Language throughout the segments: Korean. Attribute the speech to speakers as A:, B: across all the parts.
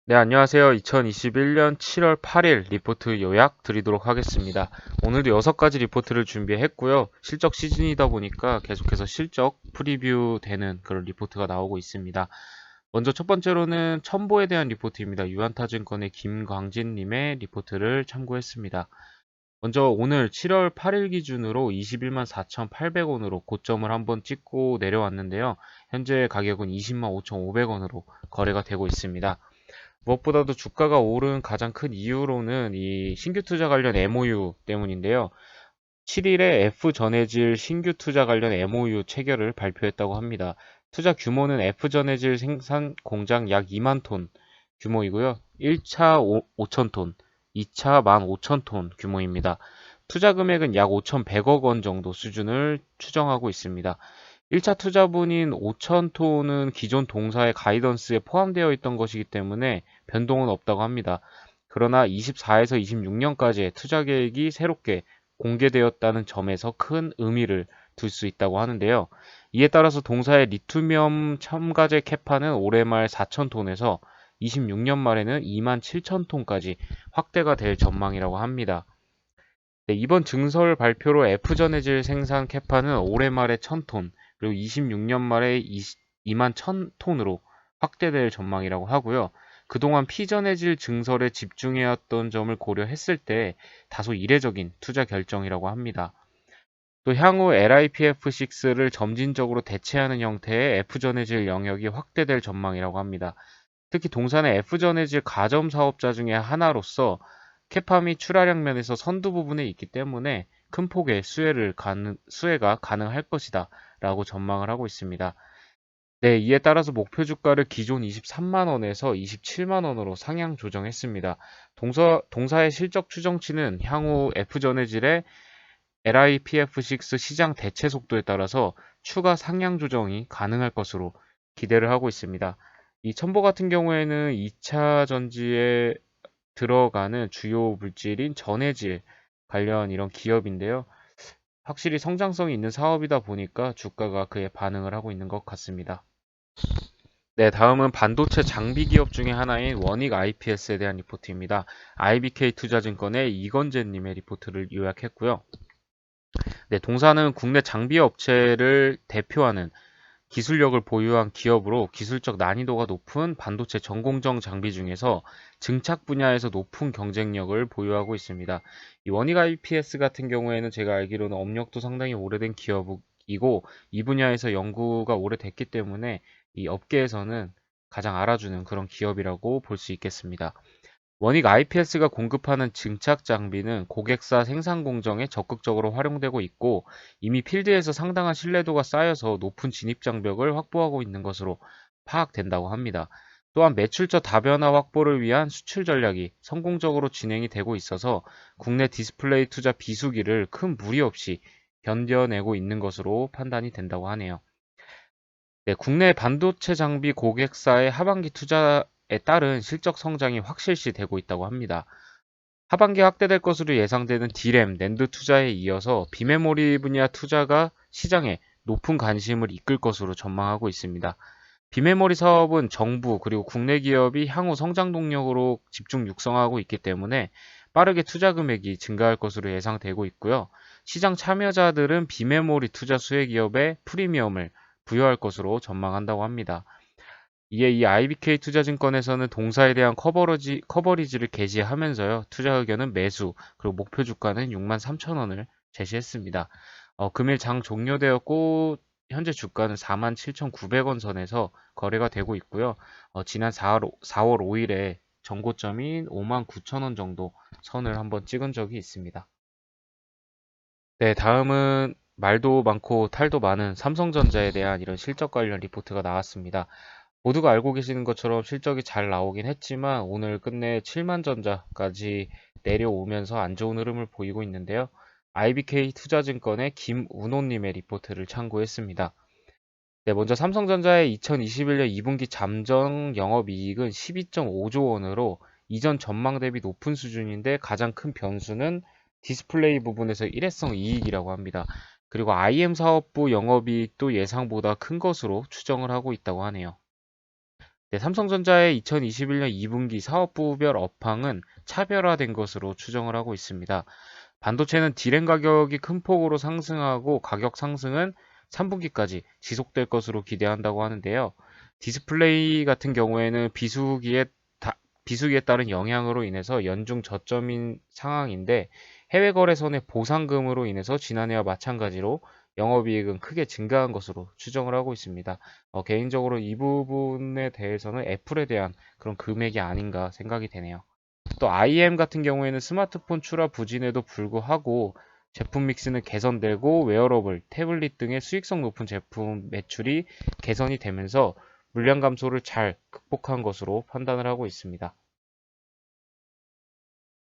A: 네, 안녕하세요. 2021년 7월 8일 리포트 요약 드리도록 하겠습니다. 오늘도 6가지 리포트를 준비했고요. 실적 시즌이다 보니까 계속해서 실적 프리뷰 되는 그런 리포트가 나오고 있습니다. 먼저 첫 번째로는 첨보에 대한 리포트입니다. 유한타증권의 김광진님의 리포트를 참고했습니다. 먼저 오늘 7월 8일 기준으로 21만 4,800원으로 고점을 한번 찍고 내려왔는데요. 현재 가격은 20만 5,500원으로 거래가 되고 있습니다. 무엇보다도 주가가 오른 가장 큰 이유로는 이 신규 투자 관련 MOU 때문인데요. 7일에 F전해질 신규 투자 관련 MOU 체결을 발표했다고 합니다. 투자 규모는 F전해질 생산 공장 약 2만 톤 규모이고요. 1차 5천 톤, 2차 15,000톤 규모입니다. 투자 금액은 약 5,100억 원 정도 수준을 추정하고 있습니다. 1차 투자분인 5,000톤은 기존 동사의 가이던스에 포함되어 있던 것이기 때문에 변동은 없다고 합니다. 그러나 24에서 26년까지의 투자 계획이 새롭게 공개되었다는 점에서 큰 의미를 둘 수 있다고 하는데요. 이에 따라서 동사의 리튬이엄 첨가제 캐파는 올해 말 4,000톤에서 26년 말에는 27,000톤까지 확대가 될 전망이라고 합니다. 네, 이번 증설 발표로 F전해질 생산 캐파는 올해 말에 1,000톤, 그리고 26년 말에 2만 1,000톤으로 확대될 전망이라고 하고요. 그동안 피전해질 증설에 집중해왔던 점을 고려했을 때 다소 이례적인 투자 결정이라고 합니다. 또 향후 LiPF6를 점진적으로 대체하는 형태의 F전해질 영역이 확대될 전망이라고 합니다. 특히 동사는 F전해질 가점 사업자 중에 하나로서 캐파 및 출하량 면에서 선두 부분에 있기 때문에 큰 폭의 수혜가 가능할 것이다 라고 전망을 하고 있습니다. 네, 이에 따라서 목표 주가를 기존 23만 원에서 27만 원으로 상향 조정했습니다. 동사의 실적 추정치는 향후 F전해질의 LiPF6 시장 대체 속도에 따라서 추가 상향 조정이 가능할 것으로 기대를 하고 있습니다. 이 첨보 같은 경우에는 2차 전지에 들어가는 주요 물질인 전해질 관련 이런 기업인데요. 확실히 성장성이 있는 사업이다 보니까 주가가 그에 반응을 하고 있는 것 같습니다. 네, 다음은 반도체 장비 기업 중에 하나인 원익 IPS에 대한 리포트입니다. IBK 투자증권의 이건재님의 리포트를 요약했고요. 네, 동사는 국내 장비 업체를 대표하는 기술력을 보유한 기업으로 기술적 난이도가 높은 반도체 전공정 장비 중에서 증착 분야에서 높은 경쟁력을 보유하고 있습니다. 이 원익 IPS 같은 경우에는 제가 알기로는 업력도 상당히 오래된 기업이고 이 분야에서 연구가 오래됐기 때문에 이 업계에서는 가장 알아주는 그런 기업이라고 볼 수 있겠습니다. 원익 IPS가 공급하는 증착 장비는 고객사 생산 공정에 적극적으로 활용되고 있고 이미 필드에서 상당한 신뢰도가 쌓여서 높은 진입 장벽을 확보하고 있는 것으로 파악된다고 합니다. 또한 매출처 다변화 확보를 위한 수출 전략이 성공적으로 진행이 되고 있어서 국내 디스플레이 투자 비수기를 큰 무리 없이 견뎌내고 있는 것으로 판단이 된다고 하네요. 네, 국내 반도체 장비 고객사의 하반기 투자에 따른 실적 성장이 확실시 되고 있다고 합니다. 하반기 확대될 것으로 예상되는 D램, 낸드 투자에 이어서 비메모리 분야 투자가 시장에 높은 관심을 이끌 것으로 전망하고 있습니다. 비메모리 사업은 정부 그리고 국내 기업이 향후 성장 동력으로 집중 육성하고 있기 때문에 빠르게 투자 금액이 증가할 것으로 예상되고 있고요. 시장 참여자들은 비메모리 투자 수혜 기업에 프리미엄을 부여할 것으로 전망한다고 합니다. 이에 이 IBK 투자증권에서는 동사에 대한 커버리지를 게시하면서요. 투자 의견은 매수, 그리고 목표 주가는 6만 3천 원을 제시했습니다. 금일 장 종료되었고 현재 주가는 4만 7,900원 선에서 거래가 되고 있고요. 지난 4월 5일에 정고점인 5만 9천 원 정도 선을 한번 찍은 적이 있습니다. 네, 다음은 말도 많고 탈도 많은 삼성전자에 대한 이런 실적 관련 리포트가 나왔습니다. 모두가 알고 계시는 것처럼 실적이 잘 나오긴 했지만 오늘 끝내 7만 전자까지 내려오면서 안 좋은 흐름을 보이고 있는데요. IBK 투자증권의 김운호님의 리포트를 참고했습니다. 네, 먼저 삼성전자의 2021년 2분기 잠정 영업이익은 12.5조 원으로 이전 전망 대비 높은 수준인데 가장 큰 변수는 디스플레이 부분에서 일회성 이익이라고 합니다. 그리고 IM 사업부 영업이익도 예상보다 큰 것으로 추정을 하고 있다고 하네요. 네, 삼성전자의 2021년 2분기 사업부별 업황은 차별화된 것으로 추정을 하고 있습니다. 반도체는 디램 가격이 큰 폭으로 상승하고 가격 상승은 3분기까지 지속될 것으로 기대한다고 하는데요. 디스플레이 같은 경우에는 비수기에 따른 영향으로 인해서 연중 저점인 상황인데 해외 거래선의 보상금으로 인해서 지난해와 마찬가지로 영업이익은 크게 증가한 것으로 추정을 하고 있습니다. 개인적으로 이 부분에 대해서는 애플에 대한 그런 금액이 아닌가 생각이 되네요. 또 IM 같은 경우에는 스마트폰 출하 부진에도 불구하고 제품 믹스는 개선되고 웨어러블, 태블릿 등의 수익성 높은 제품 매출이 개선이 되면서 물량 감소를 잘 극복한 것으로 판단을 하고 있습니다.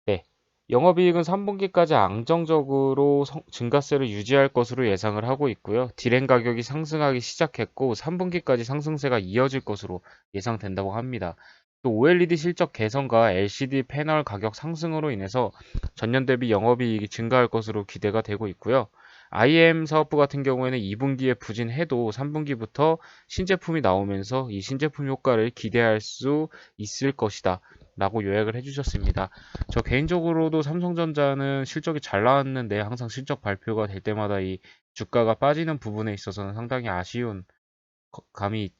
A: 네. 영업이익은 3분기까지 안정적으로 증가세를 유지할 것으로 예상을 하고 있고요. 디램 가격이 상승하기 시작했고 3분기까지 상승세가 이어질 것으로 예상된다고 합니다. 또 OLED 실적 개선과 LCD 패널 가격 상승으로 인해서 전년 대비 영업이익이 증가할 것으로 기대가 되고 있고요. IM 사업부 같은 경우에는 2분기에 부진해도 3분기부터 신제품이 나오면서 이 신제품 효과를 기대할 수 있을 것이다 라고 요약을 해주셨습니다. 저 개인적으로도 삼성전자는 실적이 잘 나왔는데 항상 실적 발표가 될 때마다 이 주가가 빠지는 부분에 있어서는 상당히 아쉬운 감이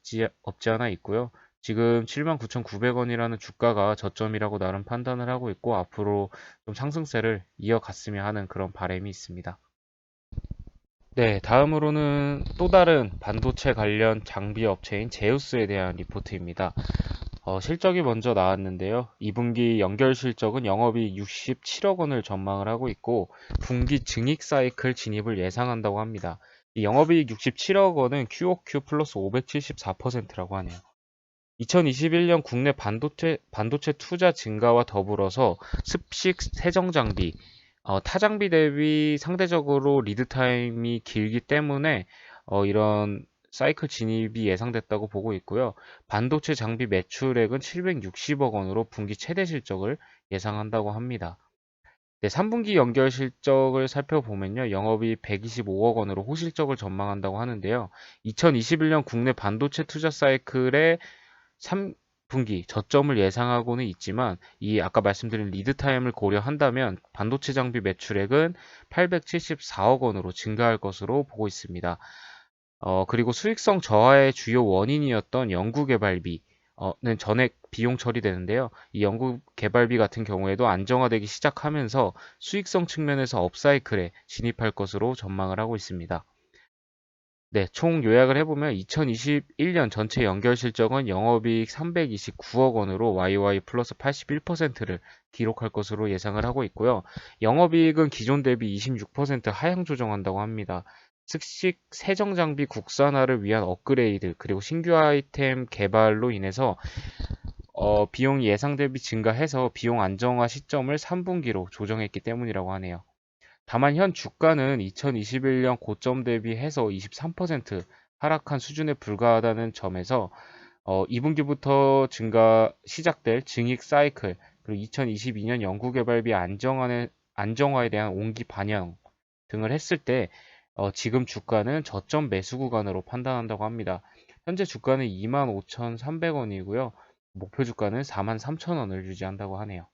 A: 없지 않아 있고요. 지금 79,900원이라는 주가가 저점이라고 나름 판단을 하고 있고 앞으로 좀 상승세를 이어갔으면 하는 그런 바람이 있습니다. 네, 다음으로는 또 다른 반도체 관련 장비 업체인 제우스에 대한 리포트입니다. 실적이 먼저 나왔는데요. 2분기 연결 실적은 영업이 67억 원을 전망을 하고 있고 분기 증익 사이클 진입을 예상한다고 합니다. 이 영업이익 67억 원은 QOQ 플러스 574%라고 하네요. 2021년 국내 반도체 투자 증가와 더불어서 습식 세정 장비, 타 장비 대비 상대적으로 리드 타임이 길기 때문에 이런 사이클 진입이 예상됐다고 보고 있고요. 반도체 장비 매출액은 760억 원으로 분기 최대 실적을 예상한다고 합니다. 네, 3분기 연결 실적을 살펴보면요. 영업이 125억 원으로 호실적을 전망한다고 하는데요. 2021년 국내 반도체 투자 사이클의 3분기 저점을 예상하고는 있지만 이 아까 말씀드린 리드 타임을 고려한다면 반도체 장비 매출액은 874억 원으로 증가할 것으로 보고 있습니다. 그리고 수익성 저하의 주요 원인이었던 연구개발비는 전액 비용 처리되는데요. 이 연구개발비 같은 경우에도 안정화되기 시작하면서 수익성 측면에서 업사이클에 진입할 것으로 전망을 하고 있습니다. 네, 총 요약을 해보면 2021년 전체 연결 실적은 영업이익 329억 원으로 YY 플러스 81%를 기록할 것으로 예상을 하고 있고요. 영업이익은 기존 대비 26% 하향 조정한다고 합니다. 즉시 세정 장비 국산화를 위한 업그레이드 그리고 신규 아이템 개발로 인해서 비용이 예상 대비 증가해서 비용 안정화 시점을 3분기로 조정했기 때문이라고 하네요. 다만 현 주가는 2021년 고점 대비해서 23% 하락한 수준에 불과하다는 점에서 2분기부터 시작될 증익 사이클 그리고 2022년 연구개발비 안정화에 대한 온기 반영 등을 했을 때 지금 주가는 저점 매수 구간으로 판단한다고 합니다. 현재 주가는 25,300원이고요. 목표 주가는 43,000원을 유지한다고 하네요.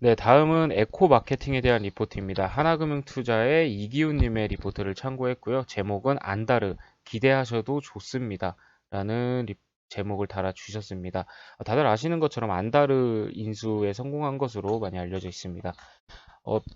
A: 네, 다음은 에코 마케팅에 대한 리포트입니다. 하나금융투자의 이기훈님의 리포트를 참고했고요. 제목은 안다르, 기대하셔도 좋습니다. 라는 제목을 달아주셨습니다. 다들 아시는 것처럼 안다르 인수에 성공한 것으로 많이 알려져 있습니다.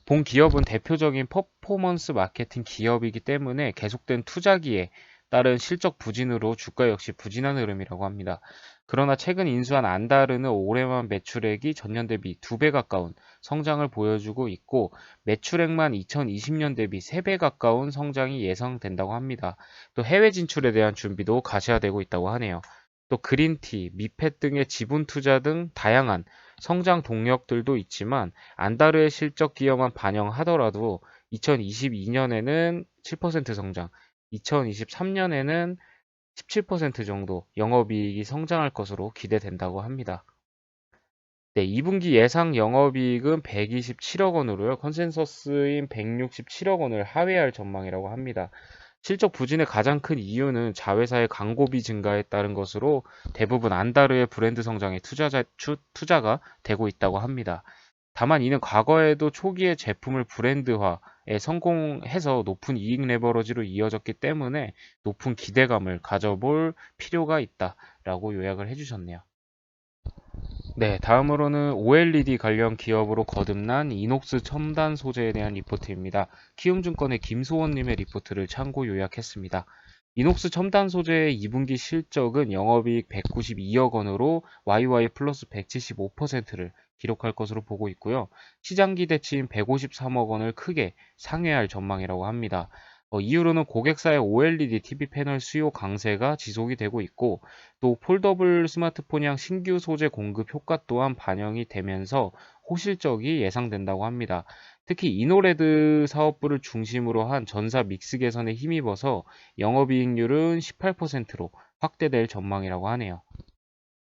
A: 본 기업은 대표적인 퍼포먼스 마케팅 기업이기 때문에 계속된 투자기에 따른 실적 부진으로 주가 역시 부진한 흐름이라고 합니다. 그러나 최근 인수한 안다르는 올해만 매출액이 전년 대비 2배 가까운 성장을 보여주고 있고 매출액만 2020년 대비 3배 가까운 성장이 예상된다고 합니다. 또 해외 진출에 대한 준비도 가시화되고 있다고 하네요. 또 그린티, 미펫 등의 지분 투자 등 다양한 성장 동력들도 있지만 안다르의 실적 기여만 반영하더라도 2022년에는 7% 성장, 2023년에는 17% 정도 영업이익이 성장할 것으로 기대된다고 합니다. 네, 2분기 예상 영업이익은 127억 원으로요. 컨센서스인 167억 원을 하회할 전망이라고 합니다. 실적 부진의 가장 큰 이유는 자회사의 광고비 증가에 따른 것으로 대부분 안다르의 브랜드 성장에 투자가 되고 있다고 합니다. 다만 이는 과거에도 초기에 제품을 브랜드화에 성공해서 높은 이익 레버러지로 이어졌기 때문에 높은 기대감을 가져볼 필요가 있다라고 요약을 해주셨네요. 네, 다음으로는 OLED 관련 기업으로 거듭난 이녹스 첨단 소재에 대한 리포트입니다. 키움증권의 김소원님의 리포트를 참고 요약했습니다. 이녹스 첨단 소재의 2분기 실적은 영업이익 192억 원으로 YY 플러스 175%를 기록할 것으로 보고 있고요. 시장 기대치인 153억 원을 크게 상회할 전망이라고 합니다. 이유로는 고객사의 OLED TV 패널 수요 강세가 지속이 되고 있고 또 폴더블 스마트폰향 신규 소재 공급 효과 또한 반영이 되면서 호실적이 예상된다고 합니다. 특히 이노레드 사업부를 중심으로 한 전사 믹스 개선에 힘입어서 영업이익률은 18%로 확대될 전망이라고 하네요.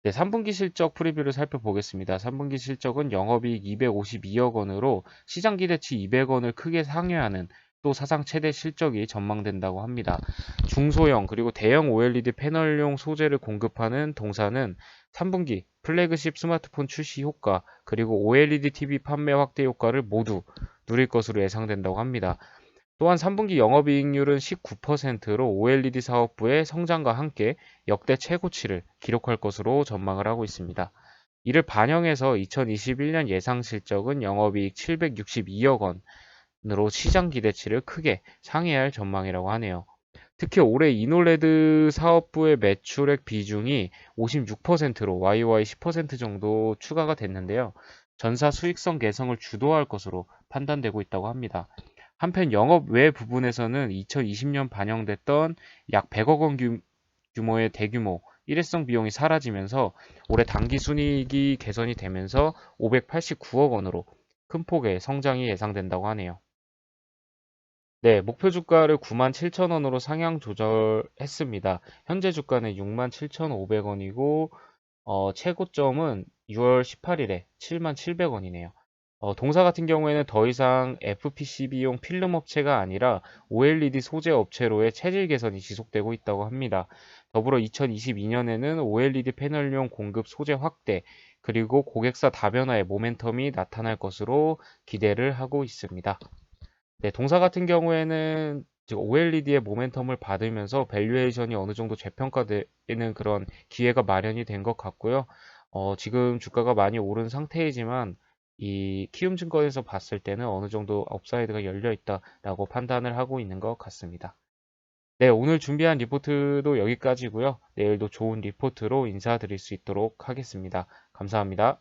A: 네, 3분기 실적 프리뷰를 살펴보겠습니다. 3분기 실적은 영업이익 252억 원으로 시장 기대치 200원을 크게 상회하는 또 사상 최대 실적이 전망된다고 합니다. 중소형 그리고 대형 OLED 패널용 소재를 공급하는 동사는 3분기 플래그십 스마트폰 출시 효과 그리고 OLED TV 판매 확대 효과를 모두 누릴 것으로 예상된다고 합니다. 또한 3분기 영업이익률은 19%로 OLED 사업부의 성장과 함께 역대 최고치를 기록할 것으로 전망을 하고 있습니다. 이를 반영해서 2021년 예상 실적은 영업이익 762억 원으로 시장 기대치를 크게 상회할 전망이라고 하네요. 특히 올해 이놀레드 사업부의 매출액 비중이 56%로 YY 10% 정도 추가가 됐는데요. 전사 수익성 개선을 주도할 것으로 판단되고 있다고 합니다. 한편 영업 외 부분에서는 2020년 반영됐던 약 100억 원 규모의 대규모 일회성 비용이 사라지면서 올해 당기 순이익이 개선이 되면서 589억 원으로 큰 폭의 성장이 예상된다고 하네요. 네, 목표 주가를 97,000원으로 상향 조절했습니다. 현재 주가는 67,500원이고 최고점은 6월 18일에 77,700원이네요. 동사 같은 경우에는 더 이상 FPCB용 필름 업체가 아니라 OLED 소재 업체로의 체질 개선이 지속되고 있다고 합니다. 더불어 2022년에는 OLED 패널용 공급 소재 확대, 그리고 고객사 다변화의 모멘텀이 나타날 것으로 기대를 하고 있습니다. 네, 동사 같은 경우에는 지금 OLED의 모멘텀을 받으면서 밸류에이션이 어느 정도 재평가되는 그런 기회가 마련이 된 것 같고요. 지금 주가가 많이 오른 상태이지만 이 키움증권에서 봤을 때는 어느 정도 업사이드가 열려 있다라고 판단을 하고 있는 것 같습니다. 네, 오늘 준비한 리포트도 여기까지고요. 내일도 좋은 리포트로 인사드릴 수 있도록 하겠습니다. 감사합니다.